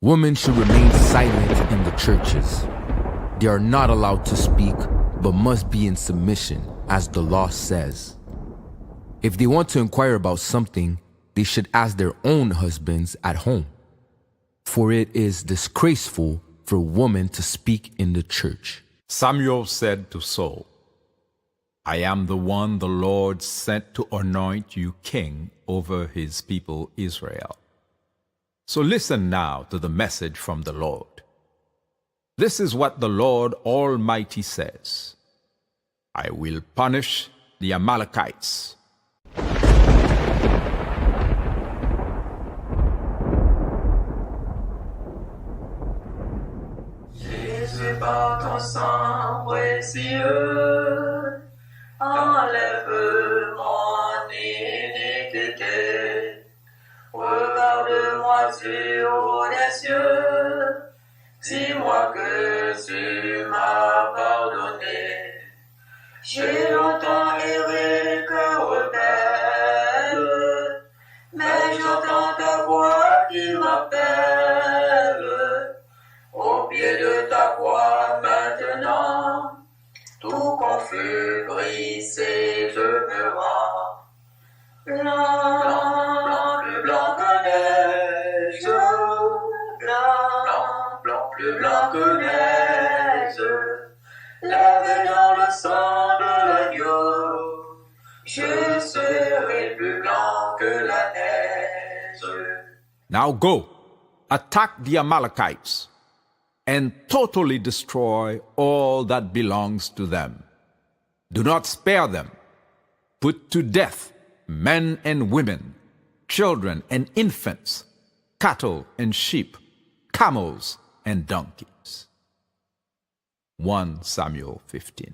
Women should remain silent in the churches. They are not allowed to speak, but must be in submission, as the law says. If they want to inquire about something, they should ask their own husbands at home. For it is disgraceful for a woman to speak in the church. Samuel said to Saul, I am the one the Lord sent to anoint you king over his people Israel. So listen now to the message from the Lord. This is what the Lord Almighty says. I will punish the Amalekites. Jésus, par ton sang précieux, enlève mon iniquité. Regarde-moi sur les cieux, dis-moi que tu m'as pardonné. J'ai longtemps erré cœur rebelle, mais j'entends ta voix qui m'appelle. Au pied de ta croix maintenant, tout confus, brisé, je me rends. Blanc, plus blanc que neige, blanc, plus blanc que neige, lavé dans le sang de l'agneau, je serai plus blanc que la neige. Now go, attack the Amalekites, and totally destroy all that belongs to them. Do not spare them. Put to death men and women, children and infants, cattle and sheep, camels and donkeys. 1 Samuel 15.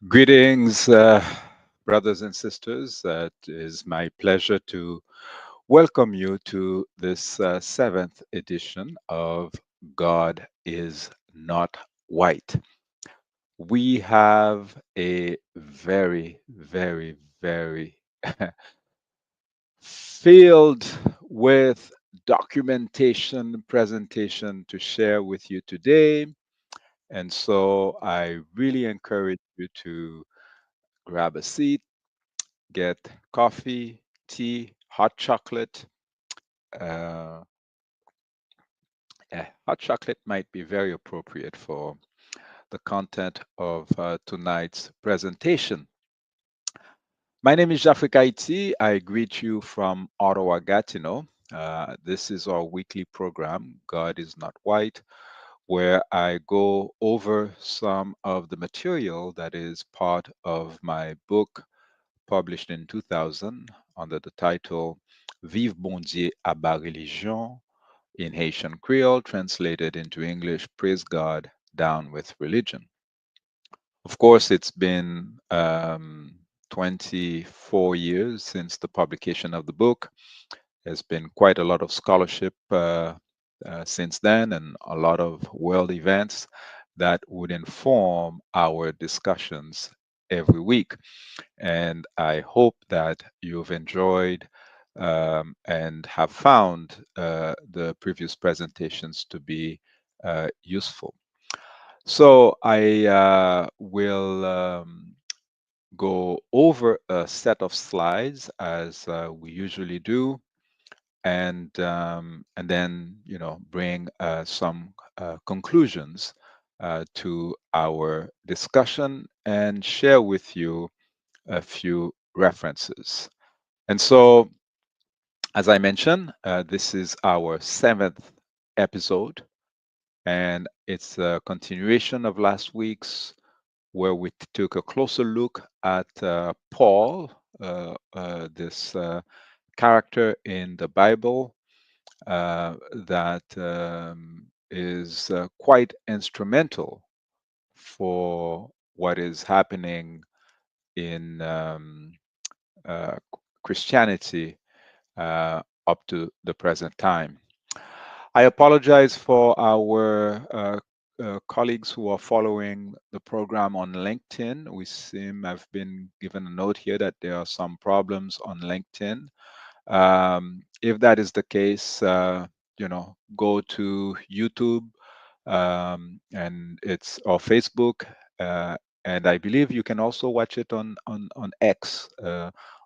Greetings, brothers and sisters. It is my pleasure to welcome you to this seventh edition of God is Not White. We have a very, very, very filled with documentation presentation to share with you today. And so I really encourage you to grab a seat, get coffee, tea, hot chocolate. Hot chocolate might be very appropriate for the content of tonight's presentation. My name is Jafrikayiti. I greet you from Ottawa, Gatineau. This is our weekly program, God is Not White, where I go over some of the material that is part of my book published in 2000 under the title Viv Bondye à Relijyon, in Haitian Creole, translated into English, Praise God, Down with Religion. Of course, it's been 24 years since the publication of the book. There's been quite a lot of scholarship since then, and a lot of world events that would inform our discussions every week. And I hope that you've enjoyed and have found the previous presentations to be useful. So I will go over a set of slides as we usually do, and then bring some conclusions to our discussion and share with you a few references. And so, as I mentioned, this is our seventh episode, and it's a continuation of last week's, where we took a closer look at Paul, this character in the Bible that is quite instrumental for what is happening in Christianity up to the present time. I apologize for our colleagues who are following the program on LinkedIn. I've been given a note here that there are some problems on LinkedIn. If that is the case, go to YouTube, and it's or Facebook, uh, and I believe you can also watch it on X,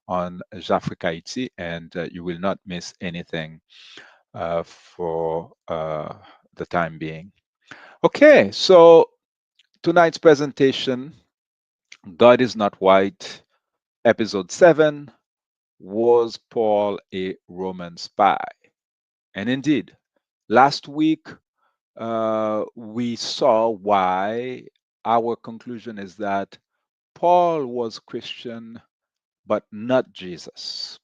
on Jafrikayiti, and you will not miss anything for the time being. Okay, so tonight's presentation, God is Not White, episode 7, Was Paul a Roman spy? And indeed, last week we saw why our conclusion is that Paul was Christian, but not Jesus.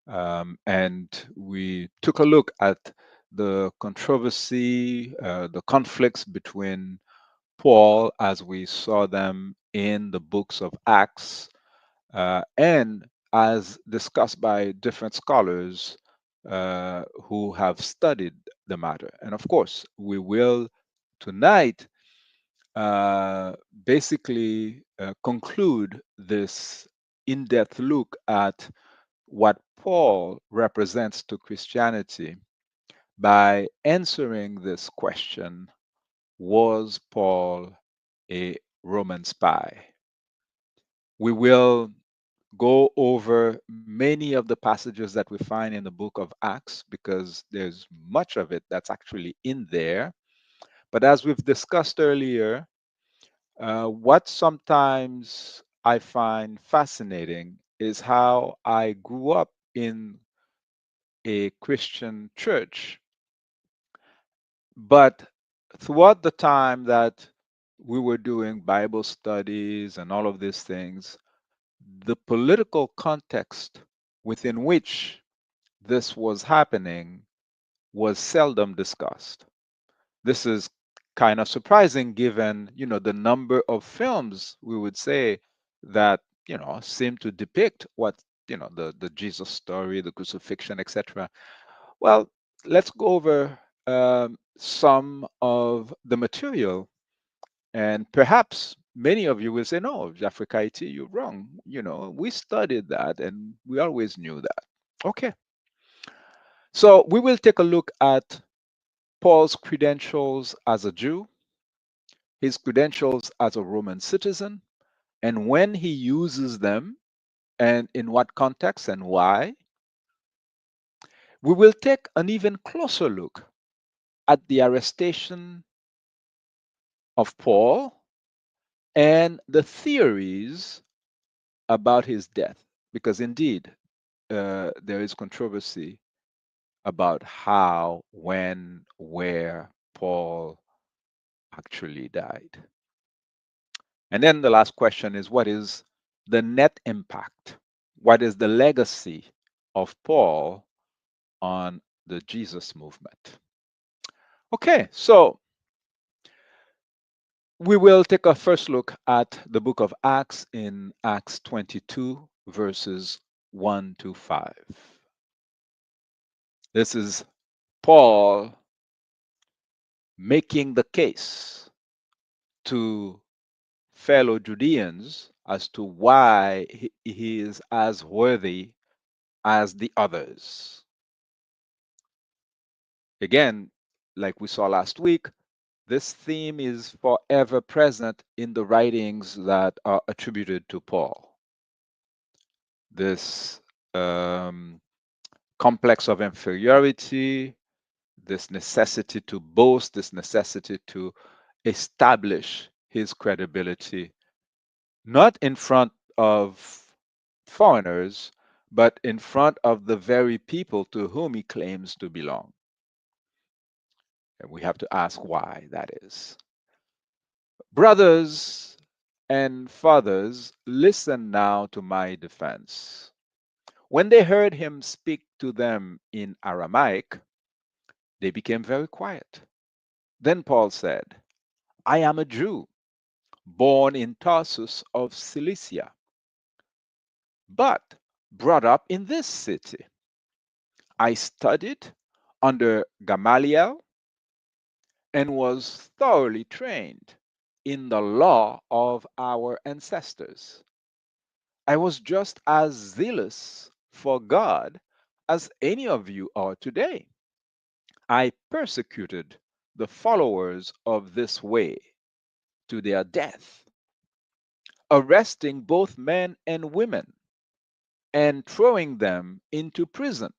And we took a look at the controversy, the conflicts between Paul as we saw them in the books of Acts, and as discussed by different scholars who have studied the matter. And of course, we will tonight basically conclude this in depth look at what Paul represents to Christianity by answering this question: was Paul a Roman spy? We will go over many of the passages that we find in the book of Acts because there's much of it that's actually in there. But as we've discussed earlier, what sometimes I find fascinating is how I grew up in a Christian church, but throughout the time that we were doing Bible studies and all of these things, the political context within which this was happening was seldom discussed. This is kind of surprising given, the number of films we would say that, seem to depict what, the Jesus story, the crucifixion, etc. Well, let's go over some of the material, and perhaps many of you will say, no, Jafrikayiti, you're wrong. We studied that and we always knew that. Okay. So we will take a look at Paul's credentials as a Jew, his credentials as a Roman citizen, and when he uses them and in what context and why. We will take an even closer look at the arrestation of Paul and the theories about his death, because indeed there is controversy about how, when, where Paul actually died. And then the last question is, what is the net impact? What is the legacy of Paul on the Jesus movement? Okay, so we will take a first look at the book of Acts in Acts 22, verses 1 to 5. This is Paul making the case to fellow Judeans as to why he is as worthy as the others. Again, like we saw last week, this theme is forever present in the writings that are attributed to Paul. This complex of inferiority, this necessity to boast, this necessity to establish his credibility, not in front of foreigners, but in front of the very people to whom he claims to belong. And we have to ask why that is. Brothers and fathers, listen now to my defense. When they heard him speak to them in Aramaic, they became very quiet. Then Paul said, I am a Jew, born in Tarsus of Cilicia, but brought up in this city. I studied under Gamaliel and was thoroughly trained in the law of our ancestors. I was just as zealous for God as any of you are today. I persecuted the followers of this way to their death, arresting both men and women and throwing them into prison,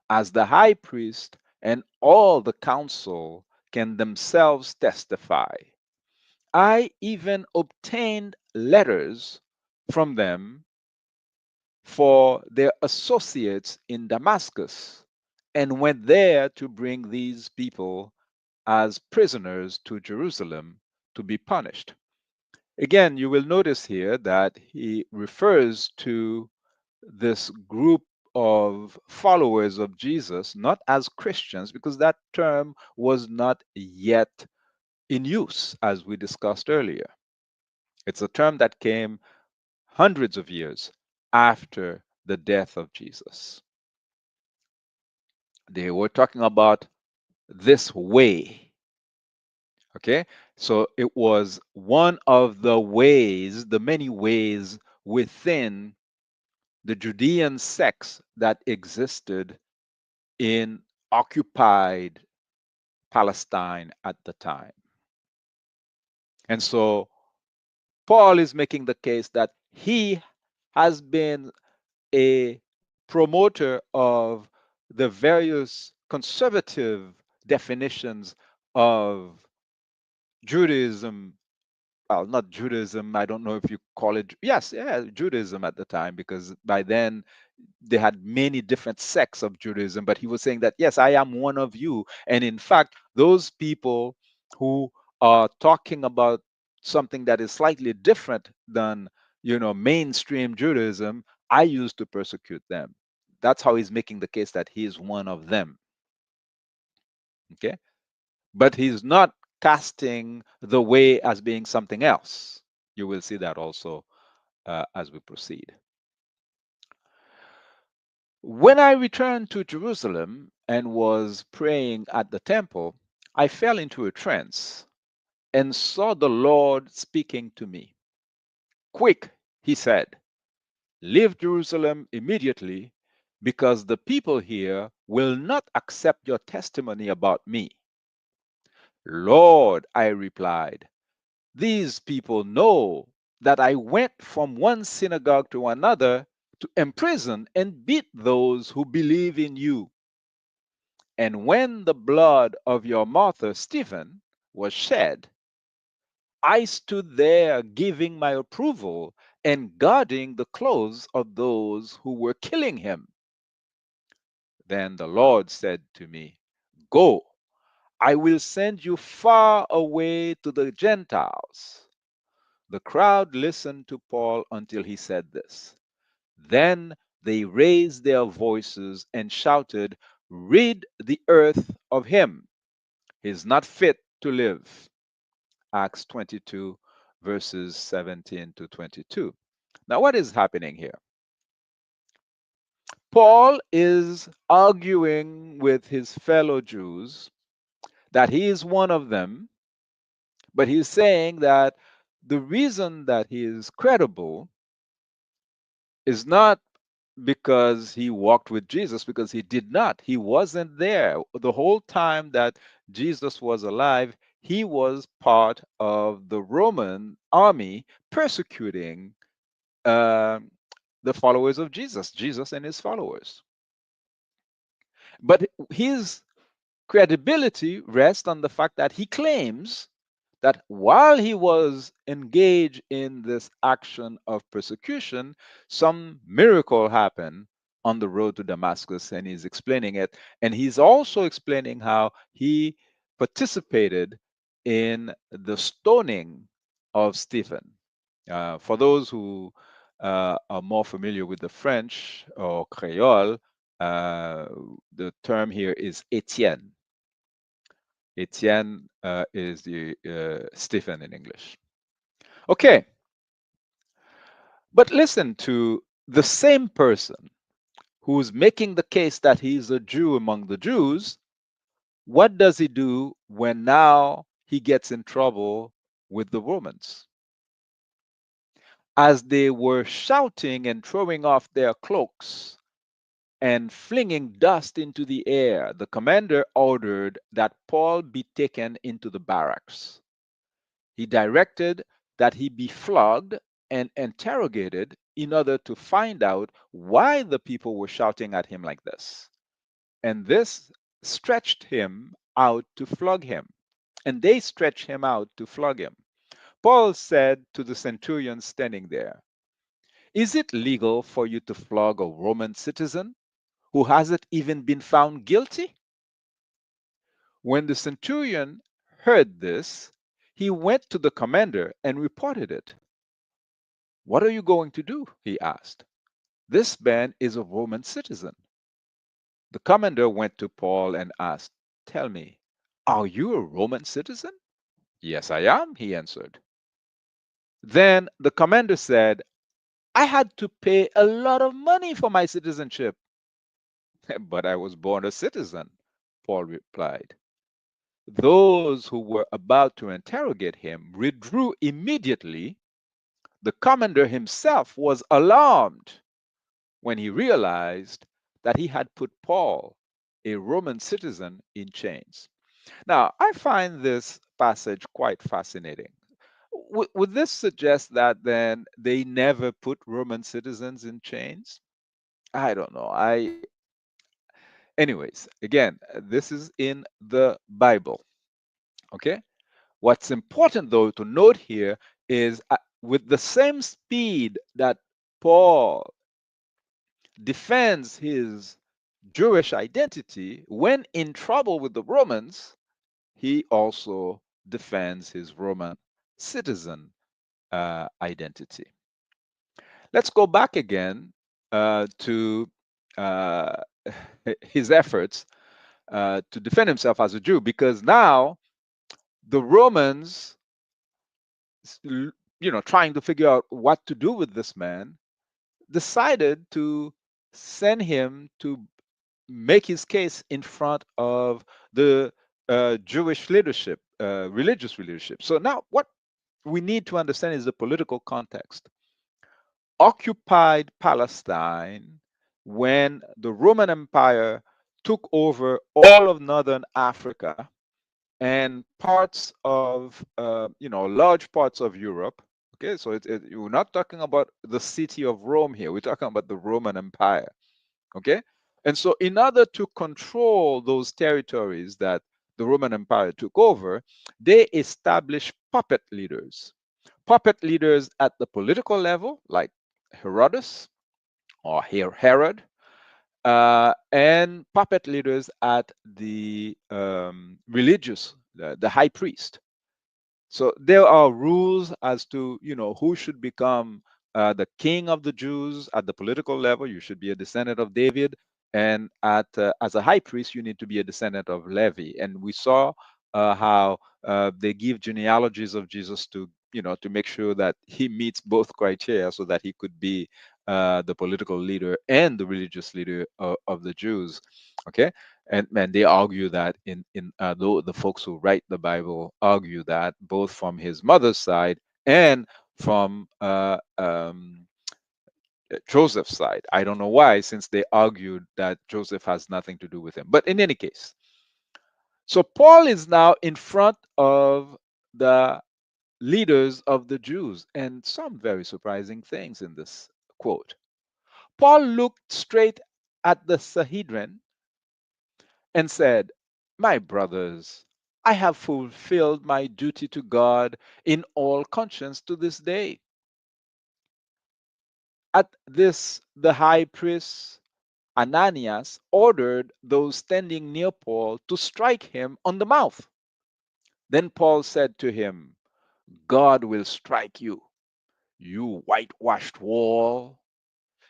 as the high priest and all the council can themselves testify. I even obtained letters from them for their associates in Damascus and went there to bring these people as prisoners to Jerusalem to be punished. Again, you will notice here that he refers to this group of followers of Jesus not as Christians, because that term was not yet in use, as we discussed earlier. It's a term that came hundreds of years after the death of Jesus. They were talking about this way. Okay, so it was one of the ways, the many ways within the Judean sects that existed in occupied Palestine at the time. And so Paul is making the case that he has been a promoter of the various conservative definitions of Judaism. Well, not Judaism, I don't know if you call it, yes, yeah, Judaism at the time, because by then they had many different sects of Judaism, but he was saying that, yes, I am one of you. And in fact, those people who are talking about something that is slightly different than, mainstream Judaism, I used to persecute them. That's how he's making the case that he is one of them. Okay. But he's not casting the way as being something else. You will see that also as we proceed. When I returned to Jerusalem and was praying at the temple, I fell into a trance and saw the Lord speaking to me. Quick, he said, leave Jerusalem immediately, because the people here will not accept your testimony about me. Lord, I replied, these people know that I went from one synagogue to another to imprison and beat those who believe in you. And when the blood of your martyr Stephen was shed, I stood there giving my approval and guarding the clothes of those who were killing him. Then the Lord said to me, go, I will send you far away to the Gentiles. The crowd listened to Paul until he said this. Then they raised their voices and shouted, rid the earth of him. He is not fit to live. Acts 22, verses 17 to 22. Now, what is happening here? Paul is arguing with his fellow Jews that he is one of them, but he's saying that the reason that he is credible is not because he walked with Jesus, because he did not. He wasn't there. The whole time that Jesus was alive, he was part of the Roman army persecuting uh, the followers of Jesus, Jesus and his followers. But his credibility rests on the fact that he claims that while he was engaged in this action of persecution, some miracle happened on the road to Damascus, and he's explaining it. And he's also explaining how he participated in the stoning of Stephen. For those who are more familiar with the French or Creole, the term here is Etienne. Etienne is the Stephen in English. Okay, but listen to the same person who's making the case that he's a Jew among the Jews. What does he do when now he gets in trouble with the Romans? As they were shouting and throwing off their cloaks and flinging dust into the air, the commander ordered that Paul be taken into the barracks. He directed that he be flogged and interrogated in order to find out why the people were shouting at him like this. And this stretched him out to flog him. And they stretched him out to flog him. Paul said to the centurion standing there, "Is it legal for you to flog a Roman citizen who hasn't even been found guilty?" When the centurion heard this, he went to the commander and reported it. "What are you going to do?" he asked. "This man is a Roman citizen." The commander went to Paul and asked, "Tell me, are you a Roman citizen?" "Yes, I am," he answered. Then the commander said, "I had to pay a lot of money for my citizenship." "But I was born a citizen," Paul replied. Those who were about to interrogate him withdrew immediately. The commander himself was alarmed when he realized that he had put Paul, a Roman citizen, in chains. Now, I find this passage quite fascinating. Would this suggest that then they never put Roman citizens in chains? I don't know. Anyways, again, this is in the Bible. Okay. What's important though to note here is with the same speed that Paul defends his Jewish identity, when in trouble with the Romans, he also defends his Roman citizen identity. Let's go back again to uh, his efforts to defend himself as a Jew, because now the Romans, trying to figure out what to do with this man, decided to send him to make his case in front of the Jewish leadership, religious leadership. So now what we need to understand is the political context. Occupied Palestine, when the Roman Empire took over all of northern Africa and parts of, large parts of Europe. Okay, so we're not talking about the city of Rome here. We're talking about the Roman Empire. Okay, and so in order to control those territories that the Roman Empire took over, they established puppet leaders. Puppet leaders at the political level, like Herodotus or Herod, and puppet leaders at the religious, the high priest. So there are rules as to who should become the king of the Jews at the political level. You should be a descendant of David, and as a high priest, you need to be a descendant of Levi. And we saw how they give genealogies of Jesus to make sure that he meets both criteria, so that he could be the political leader and the religious leader of the Jews. Okay, and they argue that the folks who write the Bible argue that both from his mother's side and from Joseph's side. I don't know why, since they argued that Joseph has nothing to do with him. But in any case, so Paul is now in front of the leaders of the Jews, and some very surprising things in this quote. Paul looked straight at the Sanhedrin and said, "My brothers, I have fulfilled my duty to God in all conscience to this day." At this, the high priest Ananias ordered those standing near Paul to strike him on the mouth. Then Paul said to him, "God will strike you, you whitewashed wall.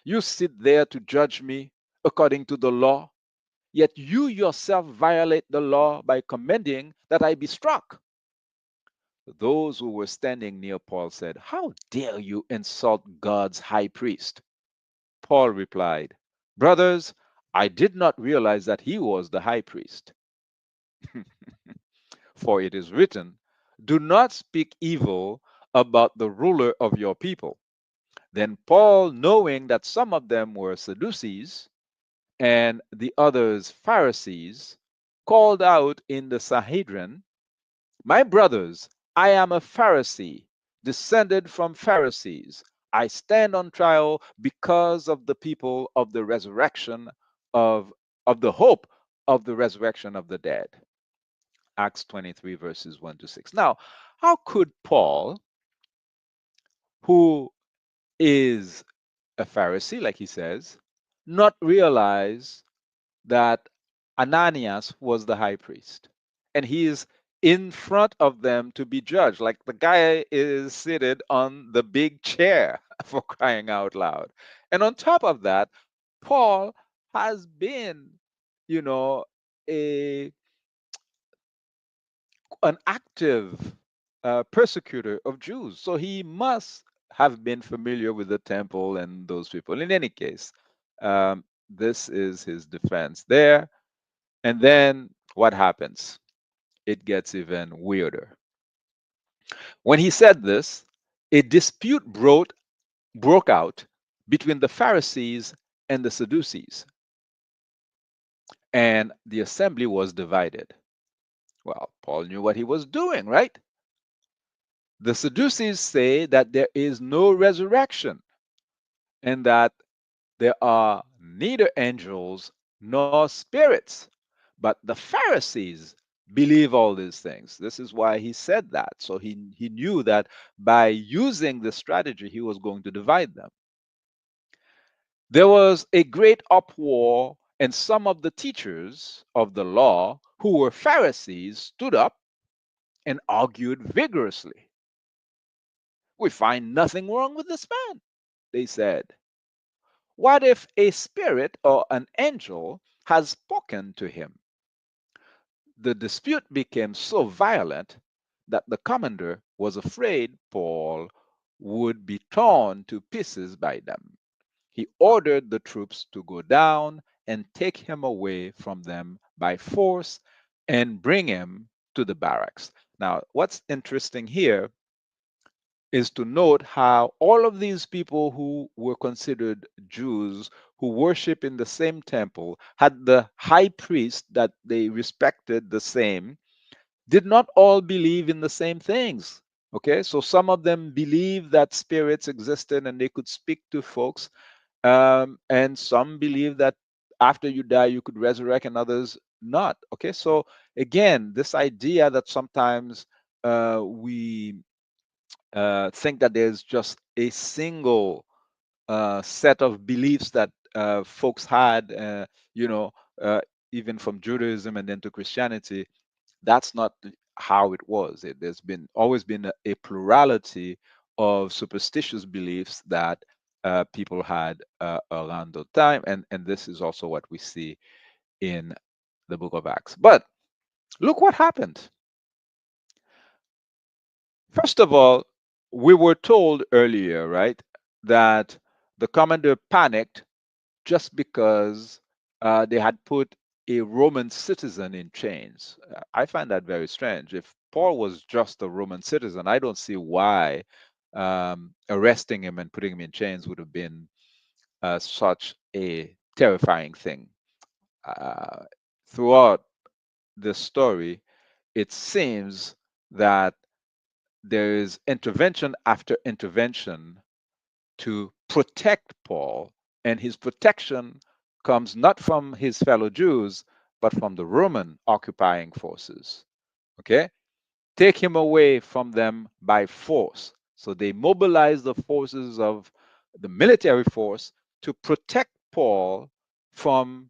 You sit there to judge me according to the law, yet you yourself violate the law by commanding that I be struck." Those who were standing near Paul said, "How dare you insult God's high priest?" Paul replied, "Brothers, I did not realize that he was the high priest. For it is written, 'Do not speak evil about the ruler of your people.'" Then Paul, knowing that some of them were Sadducees and the others Pharisees, called out in the Sanhedrin, "My brothers, I am a Pharisee, descended from Pharisees. I stand on trial because of the people of the resurrection of the hope of the resurrection of the dead." Acts 23, verses 1 to 6. Now, how could Paul, who is a Pharisee, like he says, not realize that Ananias was the high priest? And he is in front of them to be judged. Like the guy is seated on the big chair for crying out loud. And on top of that, Paul has been, you know, a an active persecutor of Jews. So he must have been familiar with the temple and those people. In any case, this is his defense there. And then what happens? It gets even weirder. When he said this, a dispute broke out between the Pharisees and the Sadducees, and the assembly was divided. Well, Paul knew what he was doing, right? The Sadducees say that there is no resurrection and that there are neither angels nor spirits. But the Pharisees believe all these things. This is why he said that. So he knew that by using this strategy, he was going to divide them. There was a great uproar, and some of the teachers of the law who were Pharisees stood up and argued vigorously. "We find nothing wrong with this man," they said. "What if a spirit or an angel has spoken to him?" The dispute became so violent that the commander was afraid Paul would be torn to pieces by them. He ordered the troops to go down and take him away from them by force and bring him to the barracks. Now, what's interesting here is to note how all of these people who were considered Jews, who worship in the same temple, had the high priest that they respected the same, did not all believe in the same things. Okay, so some of them believed that spirits existed and they could speak to folks, and some believe that after you die you could resurrect, and others not. Okay, so again, this idea that sometimes we think that there's just a single set of beliefs that folks had, you know, uh, even from Judaism and then to Christianity. That's not how it was. There's been always been a plurality of superstitious beliefs that people had around the time, and this is also what we see in the book of Acts. But look what happened. First of all, we were told earlier, right, that the commander panicked just because they had put a Roman citizen in chains. I find that very strange. If Paul was just a Roman citizen, I don't see why arresting him and putting him in chains would have been such a terrifying thing. Uh, Throughout the story, it seems that there is intervention after intervention to protect Paul, and his protection comes not from his fellow Jews, but from the Roman occupying forces. Okay? Take him away from them by force. So they mobilize the forces of the military force to protect Paul from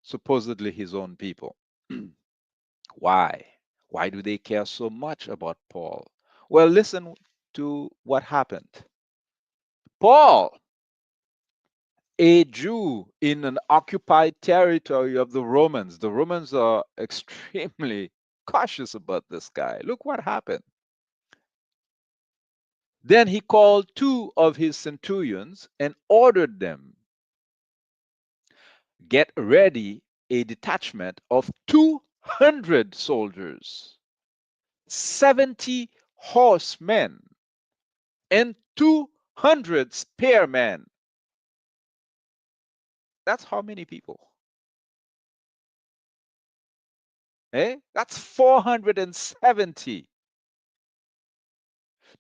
supposedly his own people. Why? Why do they care so much about Paul? Well, listen to what happened. Paul, a Jew in an occupied territory of the Romans. The Romans are extremely cautious about this guy. Look what happened. Then he called two of his centurions and ordered them, "Get ready a detachment of 200 soldiers, 70 horsemen, and 200 spearmen. That's how many people? That's 470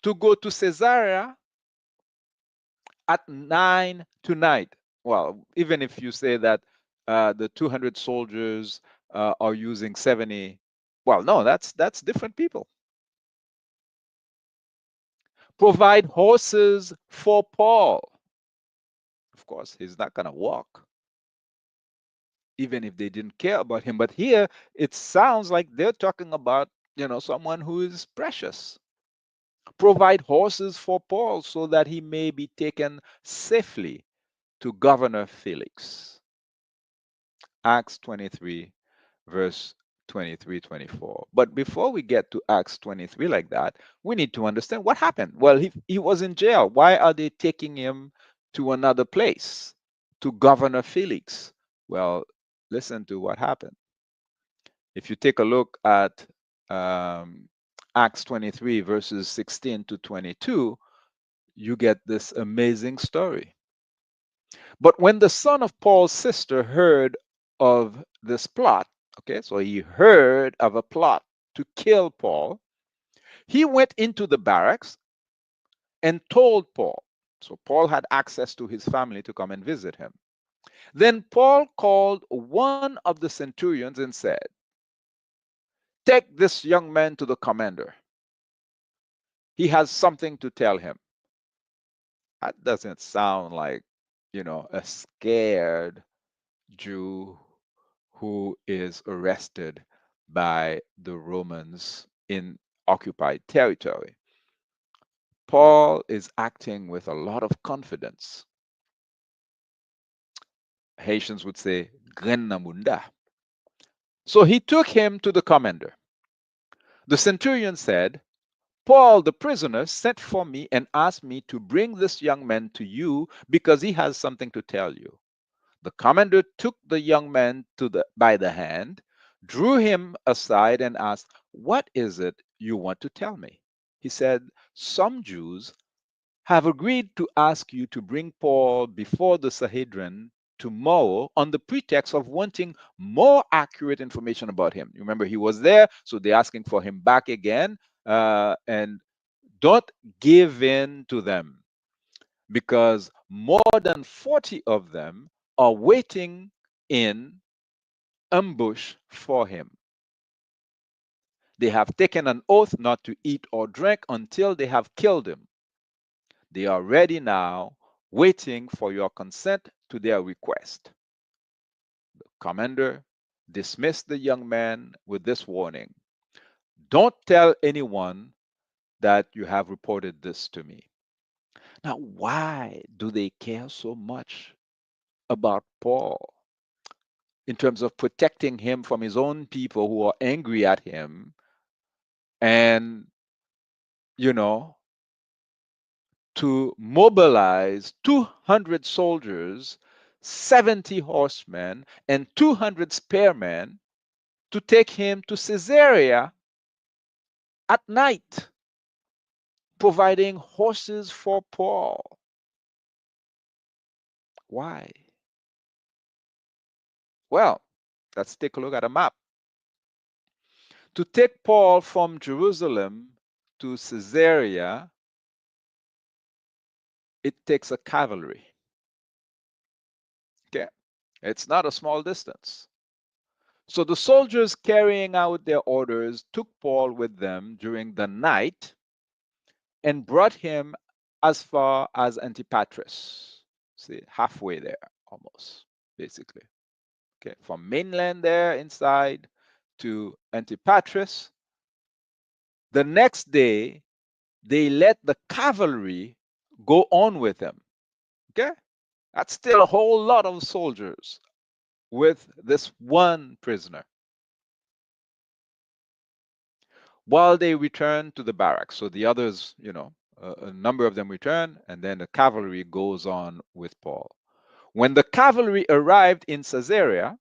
to go to Caesarea at 9 tonight. Well, even if you say that the 200 soldiers are using 70, well, no, that's different people. Provide horses for Paul. Of course, he's not going to walk, even if they didn't care about him. But here it sounds like they're talking about, someone who is precious. Provide horses for Paul so that he may be taken safely to Governor Felix. Acts 23, verse 23, 24. But before we get to Acts 23 like that, we need to understand what happened. Well, he was in jail. Why are they taking him to another place, to Governor Felix? Well, listen to what happened. If you take a look at Acts 23, verses 16 to 22, you get this amazing story. But when the son of Paul's sister heard of this plot, okay, so he heard of a plot to kill Paul, he went into the barracks and told Paul. So Paul had access to his family to come and visit him. Then Paul called one of the centurions and said, "Take this young man to the commander. He has something to tell him." That doesn't sound like, a scared Jew who is arrested by the Romans in occupied territory. Paul is acting with a lot of confidence. Haitians would say, "Grenamunda." So he took him to the commander. The centurion said, "Paul, the prisoner, sent for me and asked me to bring this young man to you because he has something to tell you." The commander took the young man by the hand, drew him aside, and asked, "What is it you want to tell me?" He said, "Some Jews have agreed to ask you to bring Paul before the Sanhedrin tomorrow on the pretext of wanting more accurate information about him." You remember he was there, so they're asking for him back again. And don't give in to them, because more than 40 of them are waiting in ambush for him. They have taken an oath not to eat or drink until they have killed him. They are ready now, waiting for your consent to their request. The commander dismissed the young man with this warning: "Don't tell anyone that you have reported this to me." Now, why do they care so much about Paul in terms of protecting him from his own people who are angry at him and, you know, to mobilize 200 soldiers, 70 horsemen, and 200 spearmen to take him to Caesarea at night, providing horses for Paul? Why? Well, let's take a look at a map. To take Paul from Jerusalem to Caesarea, it takes a cavalry. Okay, it's not a small distance. So the soldiers carrying out their orders took Paul with them during the night and brought him as far as Antipatris. See, halfway there, almost, basically. Okay, from mainland there inside to Antipatris. The next day, they let the cavalry go on with him. Okay, that's still a whole lot of soldiers with this one prisoner. While they return to the barracks, so the others, a number of them return, and then the cavalry goes on with Paul. When the cavalry arrived in Caesarea,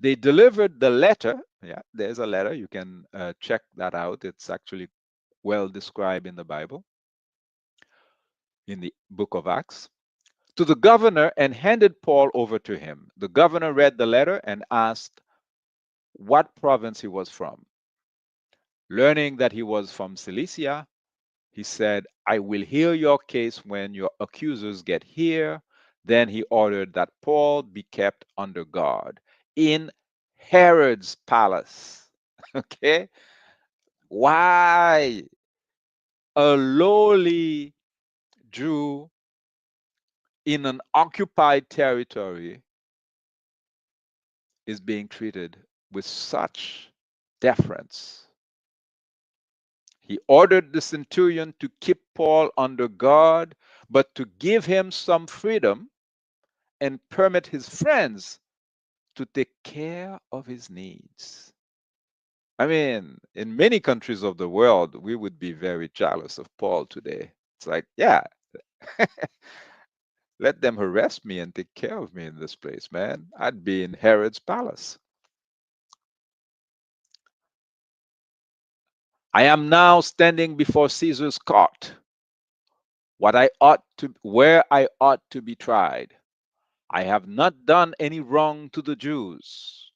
they delivered the letter. Yeah, there's a letter. You can check that out. It's actually well described in the Bible. in the book of Acts, to the governor and handed Paul over to him. The governor read the letter and asked what province he was from. Learning that he was from Cilicia, he said, I will hear your case when your accusers get here. Then he ordered that Paul be kept under guard in Herod's palace. Okay? Why a lowly Jew in an occupied territory is being treated with such deference? He ordered the centurion to keep Paul under guard, but to give him some freedom and permit his friends to take care of his needs. I mean, in many countries of the world, we would be very jealous of Paul today. It's like, yeah, let them harass me and take care of me in this place, man. I'd be in Herod's palace. I am now standing before Caesar's court, where I ought to be tried. I have not done any wrong to the Jews.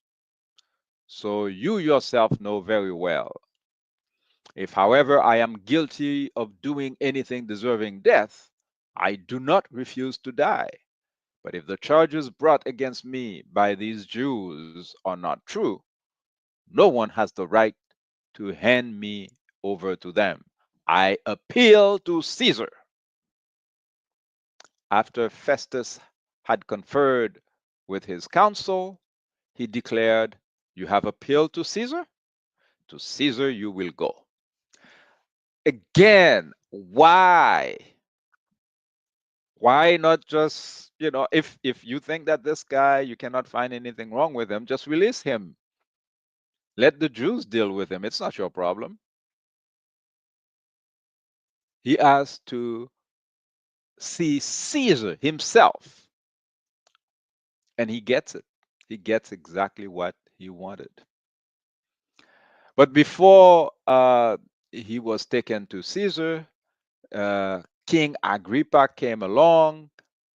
So you yourself know very well. If, however, I am guilty of doing anything deserving death, I do not refuse to die. But if the charges brought against me by these Jews are not true, no one has the right to hand me over to them. I appeal to Caesar. After Festus had conferred with his council, he declared, you have appealed to Caesar? To Caesar you will go. Again, why? Why not just, if you think that this guy, you cannot find anything wrong with him, just release him. Let the Jews deal with him. It's not your problem. He asked to see Caesar himself, and he gets it. He gets exactly what he wanted. But before he was taken to Caesar, King Agrippa came along,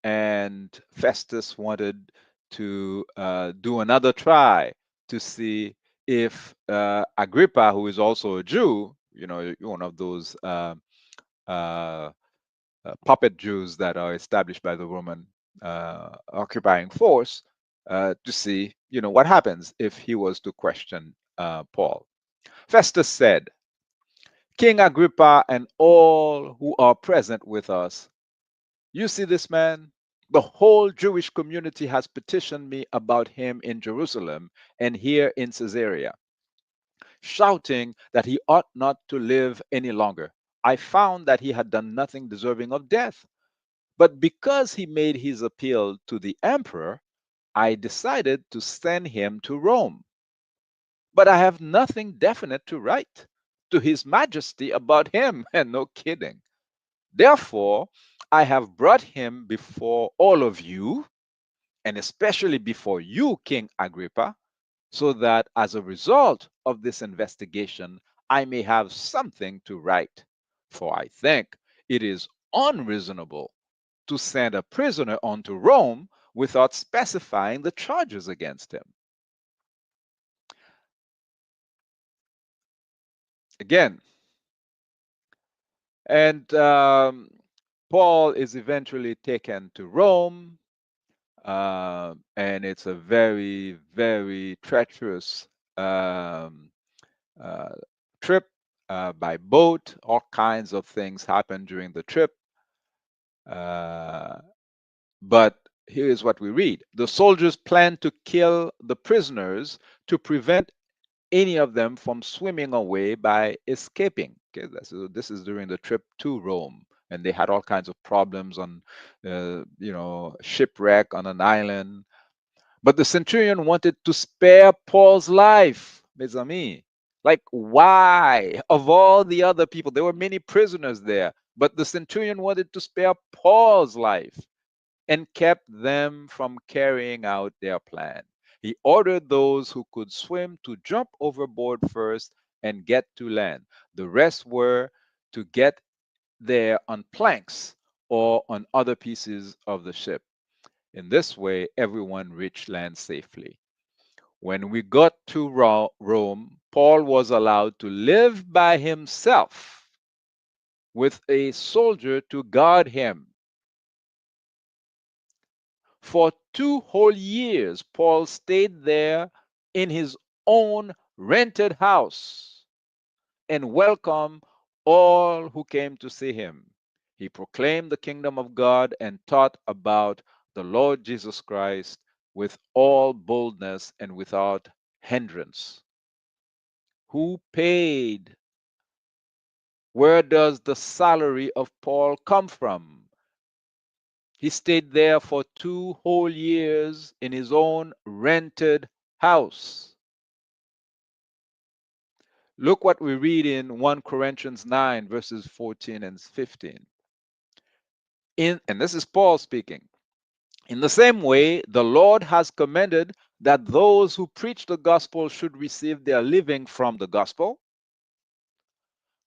and Festus wanted to do another try to see if Agrippa, who is also a Jew, one of those puppet Jews that are established by the Roman occupying force, to see, what happens if he was to question Paul. Festus said, King Agrippa and all who are present with us, you see this man? The whole Jewish community has petitioned me about him in Jerusalem and here in Caesarea, shouting that he ought not to live any longer. I found that he had done nothing deserving of death. But because he made his appeal to the emperor, I decided to send him to Rome. But I have nothing definite to write to His Majesty about him, and no kidding. Therefore, I have brought him before all of you, and especially before you, King Agrippa, so that as a result of this investigation, I may have something to write. For I think it is unreasonable to send a prisoner on to Rome without specifying the charges against him. Again, and Paul is eventually taken to Rome, and it's a very, very treacherous trip by boat. All kinds of things happen during the trip. But here is what we read. The soldiers planned to kill the prisoners to prevent any of them from swimming away by escaping. Okay, this is during the trip to Rome, and they had all kinds of problems on, shipwreck on an island. But the centurion wanted to spare Paul's life, mes amis. Like, why? Of all the other people, there were many prisoners there, but the centurion wanted to spare Paul's life and kept them from carrying out their plan. He ordered those who could swim to jump overboard first and get to land. The rest were to get there on planks or on other pieces of the ship. In this way, everyone reached land safely. When we got to Rome, Paul was allowed to live by himself with a soldier to guard him. For 2 whole years, Paul stayed there in his own rented house and welcomed all who came to see him. He proclaimed the kingdom of God and taught about the Lord Jesus Christ with all boldness and without hindrance. Who paid? Where does the salary of Paul come from? He stayed there for 2 whole years in his own rented house. Look what we read in 1 Corinthians 9, verses 14 and 15. And this is Paul speaking. In the same way, the Lord has commanded that those who preach the gospel should receive their living from the gospel.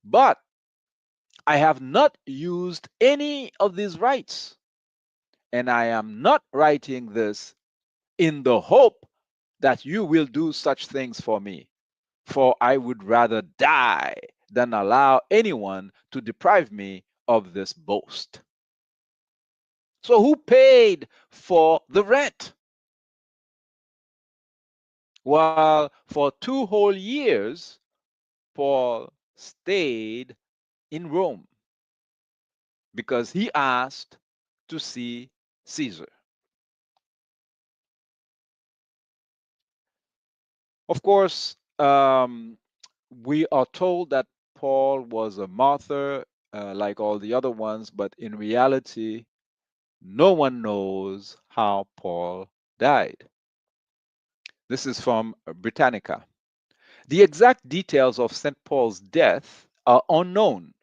But I have not used any of these rights, and I am not writing this in the hope that you will do such things for me, for I would rather die than allow anyone to deprive me of this boast. So, who paid for the rent? Well, for 2 whole years, Paul stayed in Rome because he asked to see Caesar. Of course, we are told that Paul was a martyr like all the other ones, but in reality, no one knows how Paul died. This is from Britannica. The exact details of St. Paul's death are unknown,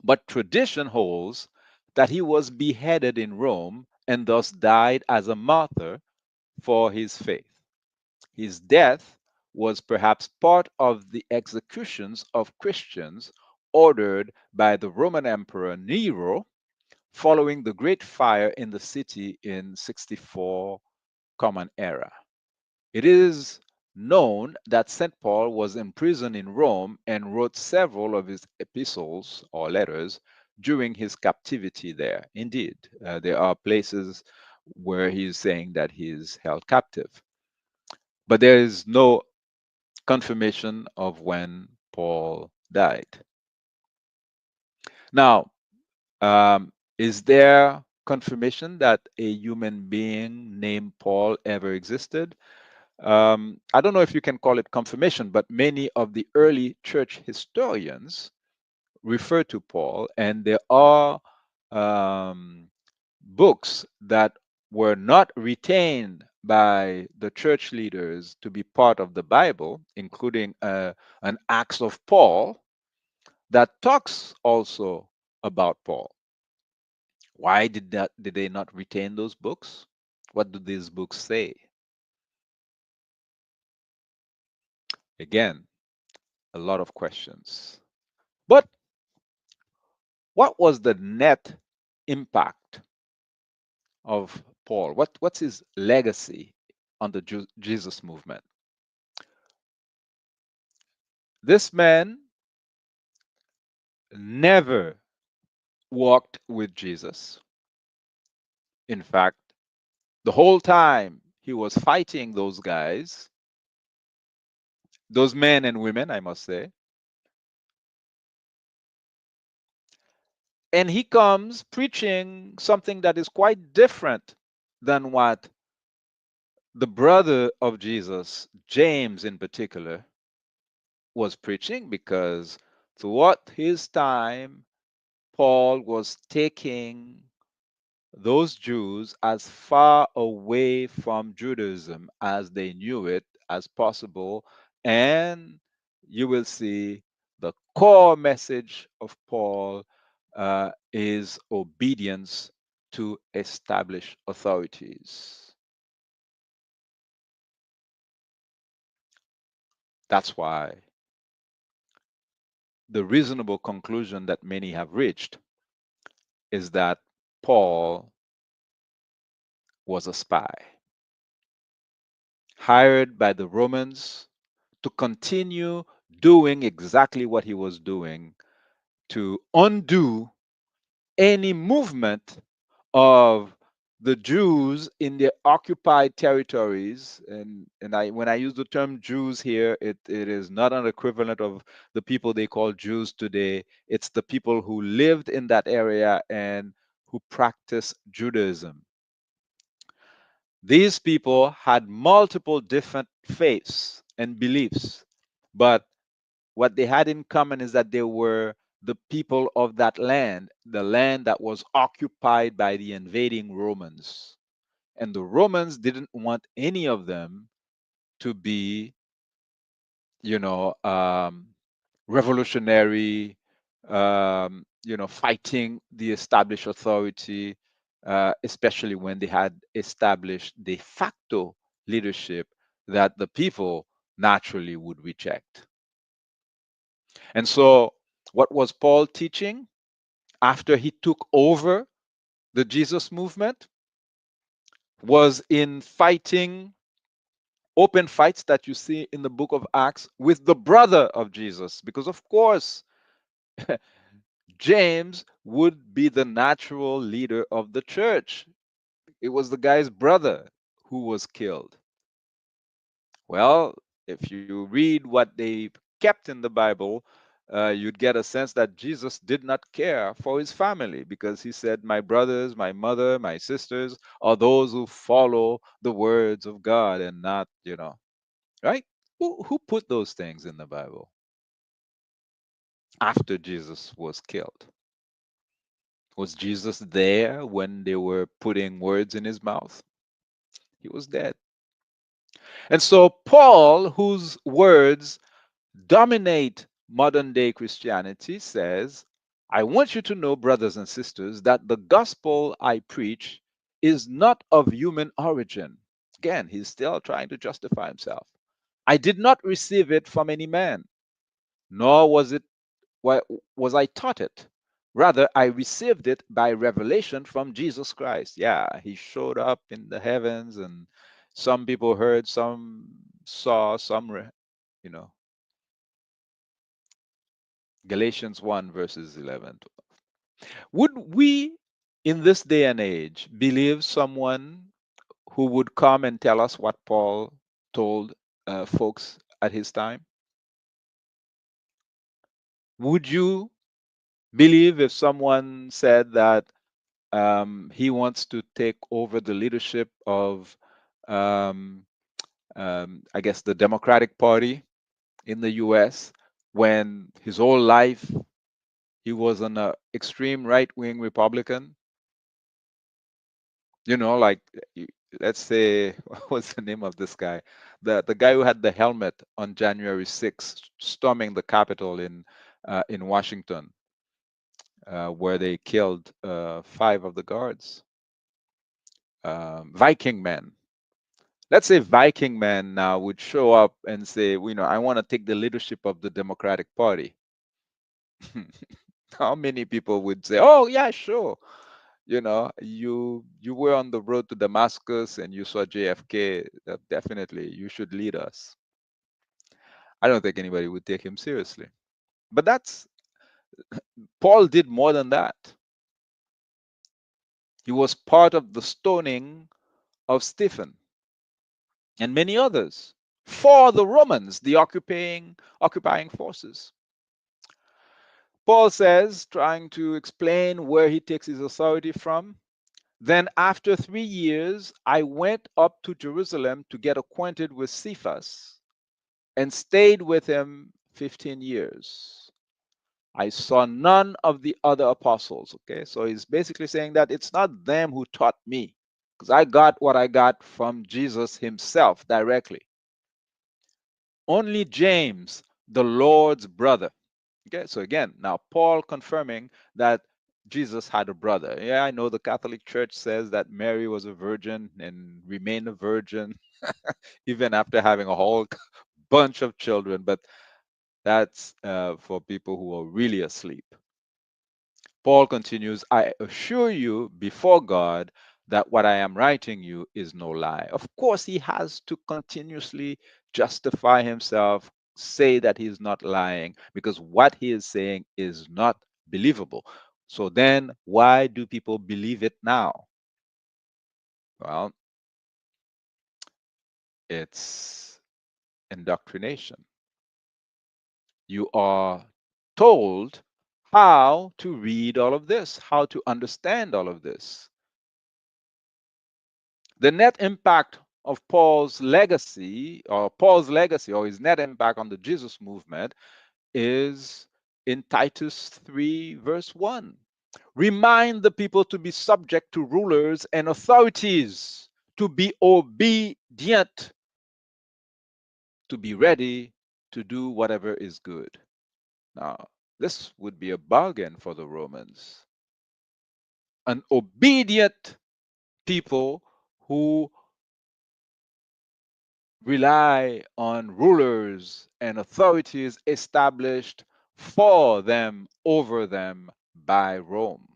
but tradition holds that he was beheaded in Rome and thus died as a martyr for his faith. His death was perhaps part of the executions of Christians ordered by the Roman Emperor Nero following the Great Fire in the city in 64 Common Era. It is known that St. Paul was imprisoned in Rome and wrote several of his epistles or letters during his captivity there. Indeed, there are places where he's saying that he is held captive. But there is no confirmation of when Paul died. Now, is there confirmation that a human being named Paul ever existed? I don't know if you can call it confirmation, but many of the early church historians refer to Paul, and there are books that were not retained by the church leaders to be part of the Bible, including an Acts of Paul that talks also about Paul. Why did they not retain those books? What do these books say? Again, a lot of questions. But what was the net impact of Paul? What's his legacy on the Jesus movement? This man never walked with Jesus. In fact, the whole time he was fighting those guys, those men and women, I must say, and he comes preaching something that is quite different than what the brother of Jesus, James in particular, was preaching, because throughout his time, Paul was taking those Jews as far away from Judaism as they knew it as possible. And you will see the core message of Paul is obedience to established authorities. That's why the reasonable conclusion that many have reached is that Paul was a spy, hired by the Romans to continue doing exactly what he was doing, to undo any movement of the Jews in the occupied territories. And when I use the term Jews here, it is not an equivalent of the people they call Jews today. It's the people who lived in that area and who practiced Judaism. These people had multiple different faiths and beliefs, but what they had in common is that they were the people of that land, the land that was occupied by the invading Romans. And the Romans didn't want any of them to be, you know, revolutionary, fighting the established authority, especially when they had established de facto leadership that the people naturally would reject. And so, what was Paul teaching after he took over the Jesus movement was in fighting open fights that you see in the book of Acts with the brother of Jesus. Because, of course, James would be the natural leader of the church. It was the guy's brother who was killed. Well, if you read what they kept in the Bible, you'd get a sense that Jesus did not care for his family because he said, "My brothers, my mother, my sisters are those who follow the words of God and not, right?" Who put those things in the Bible after Jesus was killed? Was Jesus there when they were putting words in his mouth? He was dead. And so, Paul, whose words dominate modern day Christianity, says, "I want you to know, brothers and sisters, that the gospel I preach is not of human origin." Again, he's still trying to justify himself. "I did not receive it from any man, nor was I taught it. Rather, I received it by revelation from Jesus Christ." Yeah, he showed up in the heavens, and some people heard, some saw, you know, Galatians 1, verses 11. Would we, in this day and age, believe someone who would come and tell us what Paul told folks at his time? Would you believe if someone said that he wants to take over the leadership of, um, I guess, the Democratic Party in the US, when his whole life he was an extreme right-wing Republican? Like, y- let's say, what's the name of this guy? The guy who had the helmet on January 6th, storming the Capitol in Washington, where they killed five of the guards. Viking man. Let's say Viking man now would show up and say, "I want to take the leadership of the Democratic Party." How many people would say, "Oh yeah, sure. You were on the road to Damascus and you saw JFK. Definitely, you should lead us." I don't think anybody would take him seriously. But that's Paul did more than that. He was part of the stoning of Stephen and many others for the Romans, the occupying forces. Paul says, trying to explain where he takes his authority from, "Then after 3 years, I went up to Jerusalem to get acquainted with Cephas and stayed with him 15 years. I saw none of the other apostles." Okay, so he's basically saying that it's not them who taught me, because I got what I got from Jesus himself directly. "Only James, the Lord's brother." Okay, so again, now Paul confirming that Jesus had a brother. Yeah, I know the Catholic Church says that Mary was a virgin and remained a virgin even after having a whole bunch of children, but that's for people who are really asleep. Paul continues, I assure you before God that what I am writing you is no lie. Of course, he has to continuously justify himself, say that he's not lying, because what he is saying is not believable. So then, why do people believe it now? Well, it's indoctrination. You are told how to read all of this, how to understand all of this. The net impact of Paul's legacy, or his net impact on the Jesus movement is in Titus 3, verse 1. Remind the people to be subject to rulers and authorities, to be obedient, to be ready to do whatever is good. Now, this would be a bargain for the Romans. An obedient people who rely on rulers and authorities established for them, over them by Rome.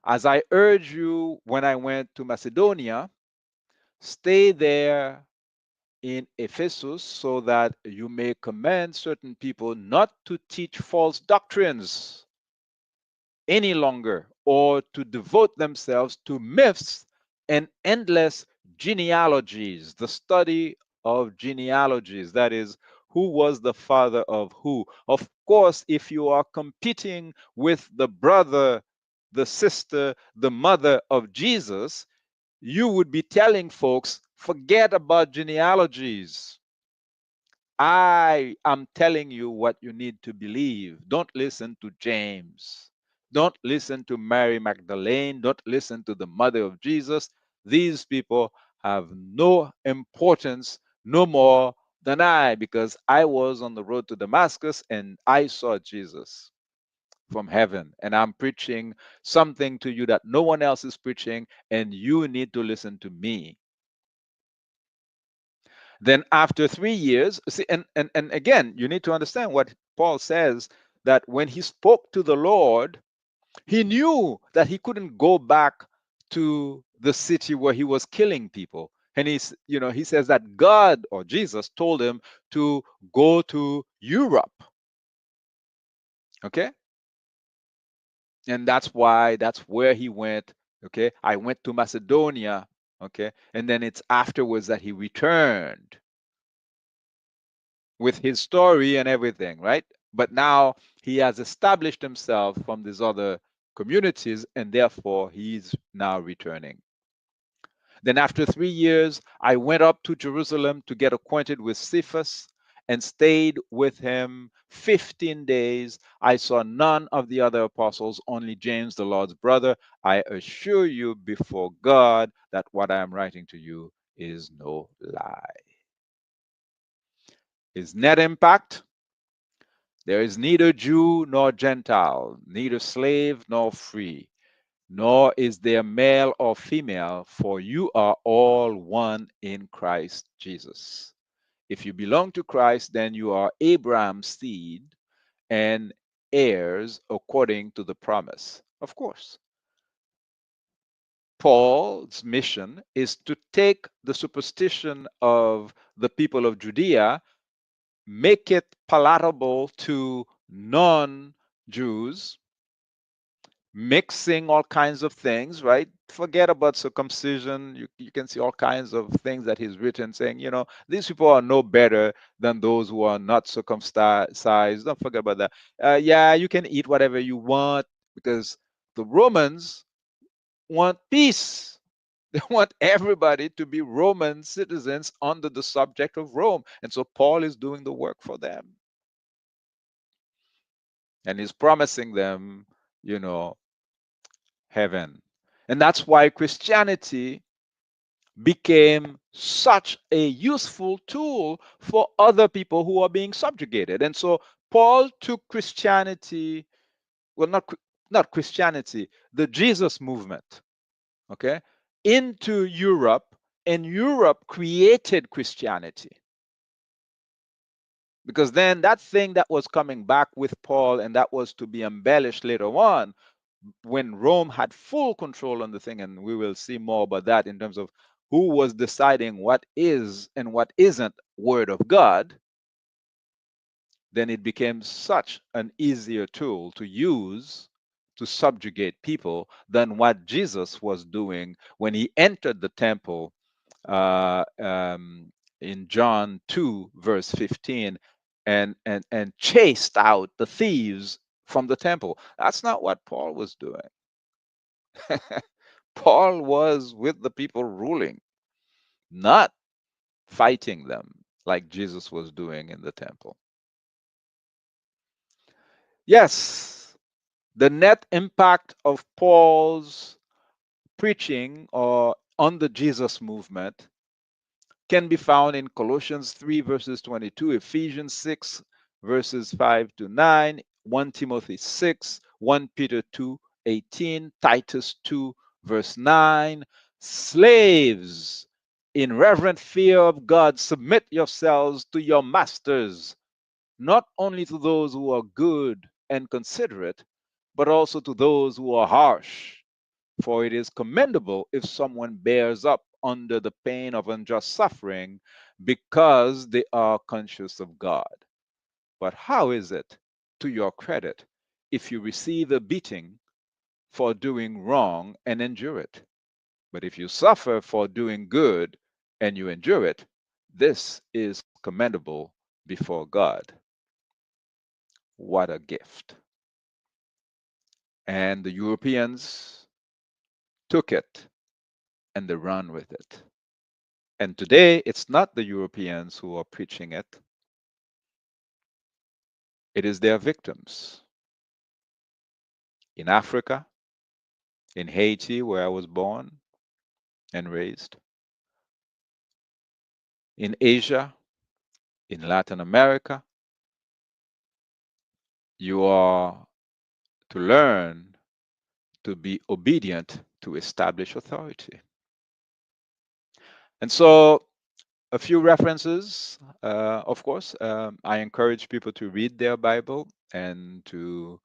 As I urge you when I went to Macedonia, stay there in Ephesus so that you may command certain people not to teach false doctrines any longer, or to devote themselves to myths and endless genealogies, the study of genealogies, that is, who was the father of who. Of course, if you are competing with the brother, the sister, the mother of Jesus, you would be telling folks, forget about genealogies. I am telling you what you need to believe. Don't listen to James. Don't listen to Mary Magdalene. Don't listen to the mother of Jesus. These people have no importance no more than I, because I was on the road to Damascus and I saw Jesus from heaven. And I'm preaching something to you that no one else is preaching, and you need to listen to me. Then after 3 years, see, and again, you need to understand what Paul says, that when he spoke to the Lord, he knew that he couldn't go back to the city where he was killing people. And he says that God or Jesus told him to go to Europe. Okay? And that's where he went. Okay? I went to Macedonia. Okay? And then it's afterwards that he returned with his story and everything, right? But now he has established himself from these other communities, and therefore he's now returning. Then after 3 years, I went up to Jerusalem to get acquainted with Cephas and stayed with him 15 days. I saw none of the other apostles, only James, the Lord's brother. I assure you before God that what I am writing to you is no lie. His net impact: there is neither Jew nor Gentile, neither slave nor free, nor is there male or female, for you are all one in Christ Jesus. If you belong to Christ, then you are Abraham's seed and heirs according to the promise. Of course, Paul's mission is to take the superstition of the people of Judea, make it palatable to non-Jews, mixing all kinds of things, right? Forget about circumcision. You can see all kinds of things that he's written saying, these people are no better than those who are not circumcised. Don't forget about that. Yeah, you can eat whatever you want, because the Romans want peace. They want everybody to be Roman citizens under the subject of Rome. And so Paul is doing the work for them. And he's promising them, heaven. And that's why Christianity became such a useful tool for other people who are being subjugated. And so Paul took Christianity, well, not Christianity, the Jesus movement, okay, into Europe, and Europe created Christianity. Because then that thing that was coming back with Paul and that was to be embellished later on, when Rome had full control on the thing, and we will see more about that in terms of who was deciding what is and what isn't word of God, then it became such an easier tool to use to subjugate people than what Jesus was doing when he entered the temple uh, um, in John 2, verse 15, and chased out the thieves from the temple. That's not what Paul was doing. Paul was with the people ruling, not fighting them like Jesus was doing in the temple. Yes, the net impact of Paul's preaching or on the Jesus movement can be found in Colossians 3, verses 22, Ephesians 6, verses 5 to 9, 1 Timothy 6, 1 Peter 2, 18, Titus 2, verse 9. Slaves, in reverent fear of God, submit yourselves to your masters, not only to those who are good and considerate, but also to those who are harsh. For it is commendable if someone bears up under the pain of unjust suffering because they are conscious of God. But how is it to your credit if you receive a beating for doing wrong and endure it? But if you suffer for doing good and you endure it, this is commendable before God. What a gift. And the Europeans took it and they ran with it. And today, it's not the Europeans who are preaching it, it is their victims. In Africa, in Haiti, where I was born and raised, in Asia, in Latin America, you are to learn to be obedient to establish authority. And so, a few references, of course. I encourage people to read their Bible and to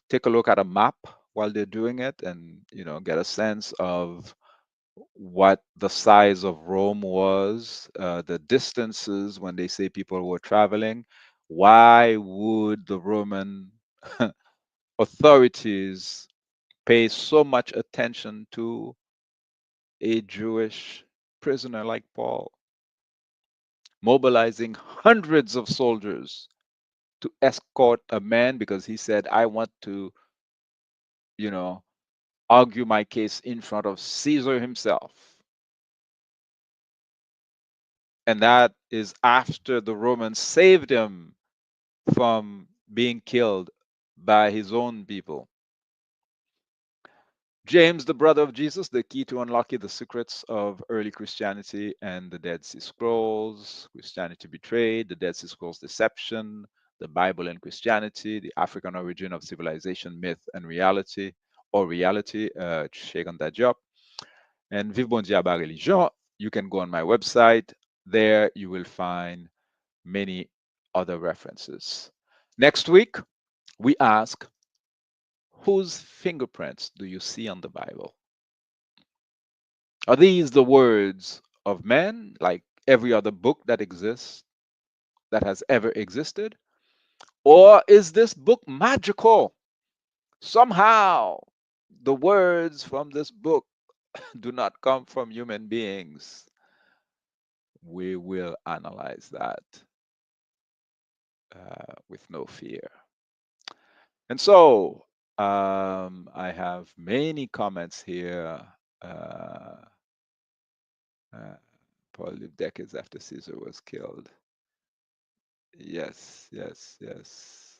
take a look at a map while they're doing it and, get a sense of what the size of Rome was, the distances when they say people were traveling. Why would the Roman authorities pay so much attention to a Jewish prisoner like Paul, mobilizing hundreds of soldiers to escort a man because he said, I want to, you know, argue my case in front of Caesar himself. And that is after the Romans saved him from being killed by his own people. James, the brother of Jesus, the key to unlocking the secrets of early Christianity and the Dead Sea Scrolls, Christianity Betrayed, the Dead Sea Scrolls Deception, the Bible and Christianity, the African Origin of Civilization, Myth and Reality, or Reality, Chegan Diop, and Viv Bondye about Relijyon. You can go on my website. There you will find many other references. Next week, we ask, whose fingerprints do you see on the Bible? Are these the words of men, like every other book that exists, that has ever existed? Or is this book magical? Somehow, the words from this book do not come from human beings. We will analyze that with no fear. And so, I have many comments here. Uh, uh, Paul lived decades after Caesar was killed. Yes, yes, yes.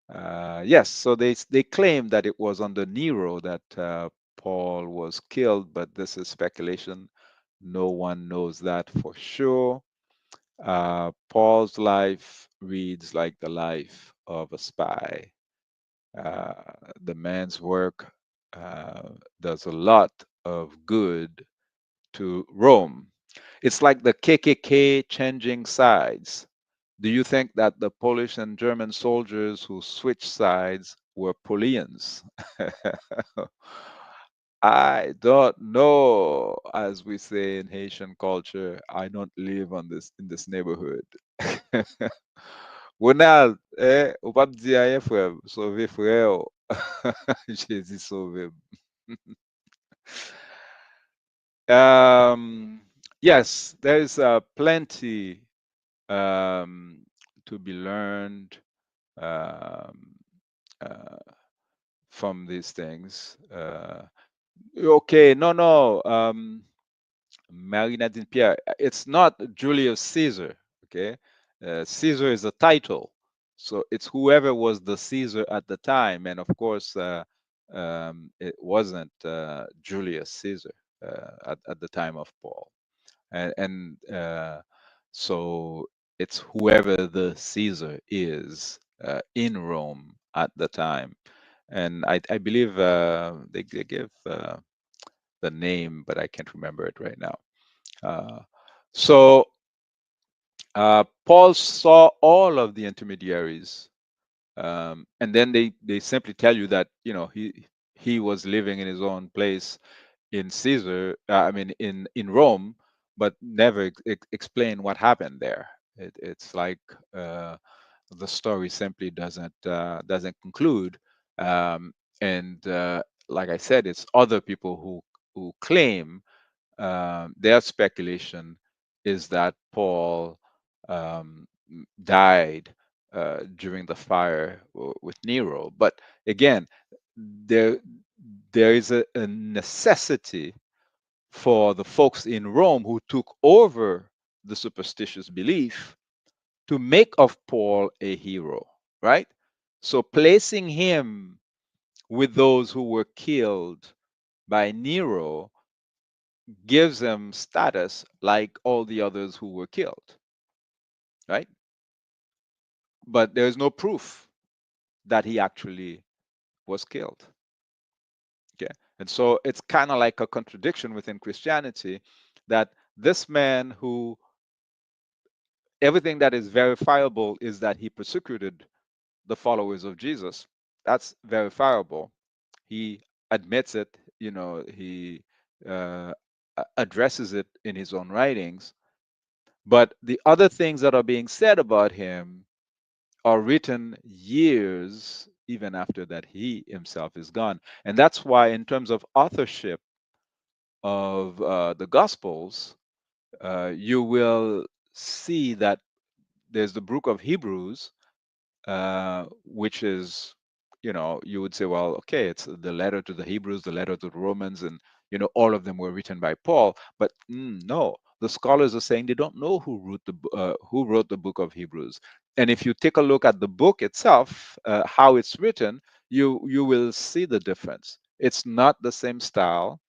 Yes, so they claim that it was under Nero that Paul was killed, but this is speculation. No one knows that for sure. Paul's life reads like the life of a spy. The man's work does a lot of good to Rome. It's like the KKK changing sides. Do you think that the Polish and German soldiers who switched sides were Polians? I don't know, as we say in Haitian culture. I don't live in this neighborhood. Ronald, ou pa di aye frère, sauve frère. Jésus sauve. Yes, there is plenty to be learned um, from these things. Okay, no. Marie Nadine Pierre, it's not Julius Caesar, okay? Caesar is a title. So it's whoever was the Caesar at the time. And of course, it wasn't Julius Caesar at the time of Paul. So it's whoever the Caesar is in Rome at the time. And I believe they give the name, but I can't remember it right now. So Paul saw all of the intermediaries, and then they simply tell you that he was living in his own place in Caesar, in Rome, but never explain what happened there. It's like the story simply doesn't conclude, and like I said, it's other people who claim their speculation is that Paul died during the fire with Nero. But again, there is a necessity for the folks in Rome who took over the superstitious belief to make of Paul a hero, right? So placing him with those who were killed by Nero gives him status like all the others who were killed, right? But there's no proof that he actually was killed. Okay. And so it's kind of like a contradiction within Christianity that this man who everything that is verifiable is that he persecuted the followers of Jesus. That's verifiable. He admits it, he addresses it in his own writings. But the other things that are being said about him are written years even after that he himself is gone. And that's why, in terms of authorship of the Gospels, you will see that there's the book of Hebrews, which is, you would say, well, okay, it's the letter to the Hebrews, the letter to the Romans, and all of them were written by Paul. But no, the scholars are saying they don't know who wrote the book of Hebrews. And if you take a look at the book itself, how it's written, you will see the difference. It's not the same style,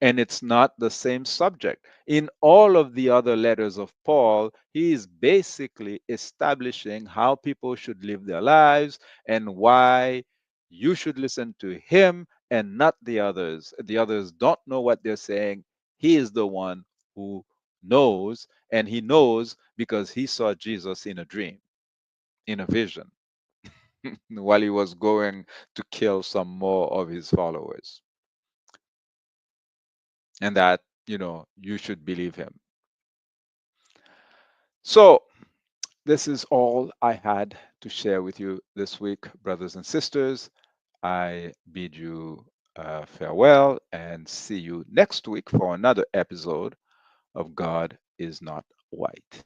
and it's not the same subject. In all of the other letters of Paul, he is basically establishing how people should live their lives and why you should listen to him and not the others. The others don't know what they're saying. He is the one who knows, and he knows because he saw Jesus in a dream, in a vision, while he was going to kill some more of his followers. And that, you should believe him. So, this is all I had to share with you this week, brothers and sisters. I bid you farewell and see you next week for another episode of God is Not White.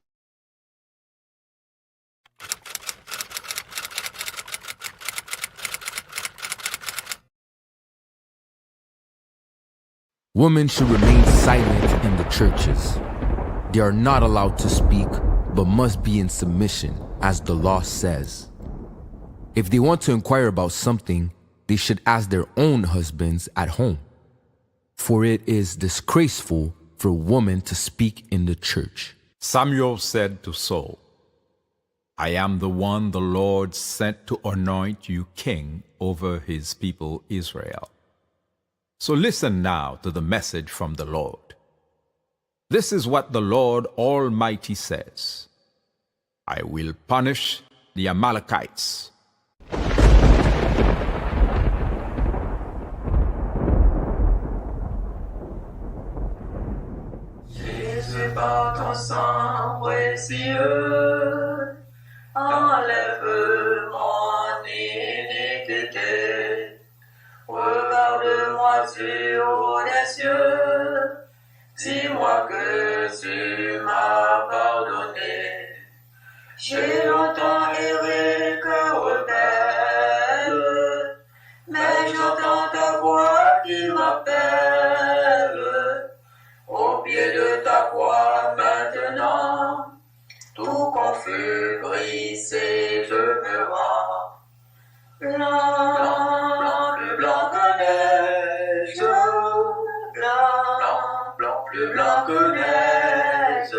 Women should remain silent in the churches. They are not allowed to speak, but must be in submission, as the law says. If they want to inquire about something, they should ask their own husbands at home. For it is disgraceful for a woman to speak in the church. Samuel said to Saul, I am the one the Lord sent to anoint you king over his people Israel. So listen now to the message from the Lord. This is what the Lord Almighty says. I will punish the Amalekites. Jésus, par ton sang précieux, enlève mon iniquité. Regarde-moi sur les cieux, dis-moi que tu m'as pardonné. J'ai longtemps erré cœur rebelle, mais j'entends ta voix qui m'appelle. Au pied de ta croix maintenant, tout confus, brisé, je me rends. Blanc, blanc, plus blanc que neige, blanc, plus blanc que neige,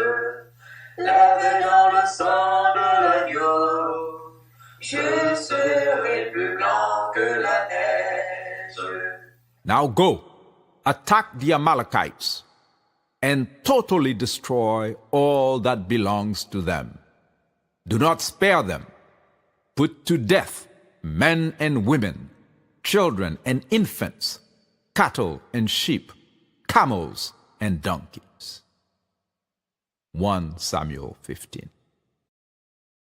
lavé dans le sang de l'agneau, je serai plus blanc que la neige. Now go, attack the Amalekites, and totally destroy all that belongs to them. Do not spare them. Put to death men and women, children and infants, cattle and sheep, camels and donkeys. 1 Samuel 15.